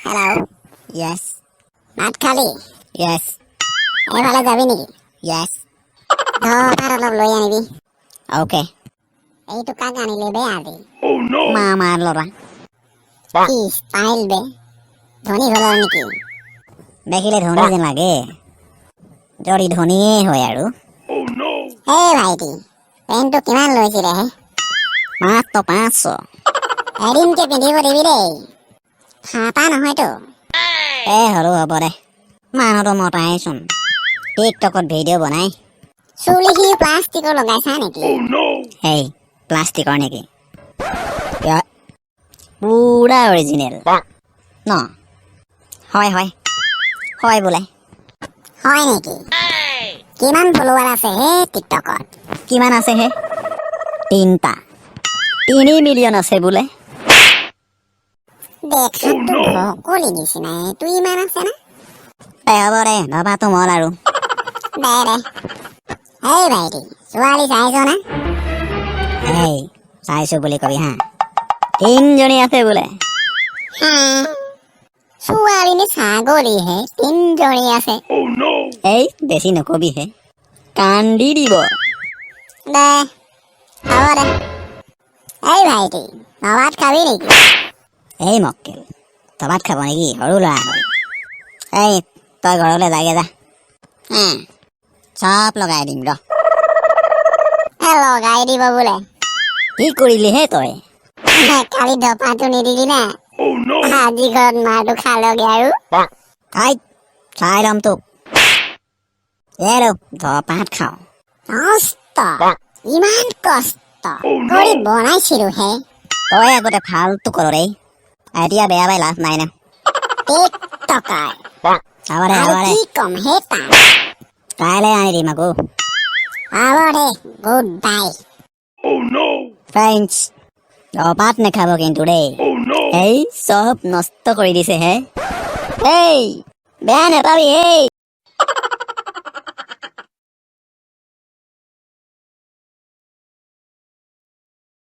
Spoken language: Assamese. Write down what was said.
Hello. Yes. ভাত খালি? Yes. এইফালে যাবি নেকি? Yes. ভাত অলপ লৈ আনিবি। Okay. এইটো কাক আনিলে বে আজি? মামাৰ ল'ৰা। কি ষ্টাইল বে? ধনী হলৰ নেকি? দেখিলে ধনী যেন লাগে। জৰি ধনীয়ে হয় আৰু। এই ভাইটি, পেণ্টটো কিমান লৈছিলে হে? মাত্ৰ 500। এদিনকে পিন্ধিব দিবি দেই। ফাটা নহয়তো। সৰু হ'ব দে। মানুহটো মতাইচোন। টিকটকত ভিডিঅ' বনাই। চুলিখিনি প্লাষ্টিকৰ লগাইছা নেকি? হেই, প্লাষ্টিকৰ নেকি? পুৰা অৰিজিনেল ন? হয় বোলে। হয় নেকি? কিমান ফলোৱাৰ আছে হে টিকটকত? কিমান আছে হে? 3টা। 3 মিলিয়ন আছে বোলে। দেখাতো ভকলি নিচিনা, এইটো ইমান আছে না? হ'ব দে, ভবাটো মল আৰু। দে। এই ভাইটি, ছোৱালী চাইছ না? এই চাইছো বুলি কবি হা। 3 জনী আছে বোলে। ছোৱালী নে ছাগলীহে? 3 জনী আছে। এই বেছি নকবি হে, কান্দি দিব। দে, হ'ব দে। এই ভাইটি, ভাত খাবি নেকি? এই মক্কেল, তবাত খাব নেকি? সৰু ল'ৰা হয়। এই তই ঘৰলৈ যাগে যা। চব লগাই দিম ৰ। লগাই দিব বোলে। কি কৰিলি হে তই? কালি দপাটো নিদিলি না? আজি ঘৰত মাৰটো খালগে আৰু। চাই ল'ম তোক। ৰ ধপাত খাওঁ। কষ্ট, ইমান কষ্ট কৰি বনাইছিলো হে। তই আগতে ফালতু কৰ দেই, এতিয়া বেয়া পাই লাভ নাই না। টিকটকাৰ হ'ব দে। কি কম হে তাক? কাইলৈ আনি দিম আকৌ। হ'ব দে, গুড বাই। ফ্ৰেঞ্চ ধপাত নেখাব কিন্তু দেই। এই চব নষ্ট কৰি দিছে হে। এই বেয়া নেপাবি এই।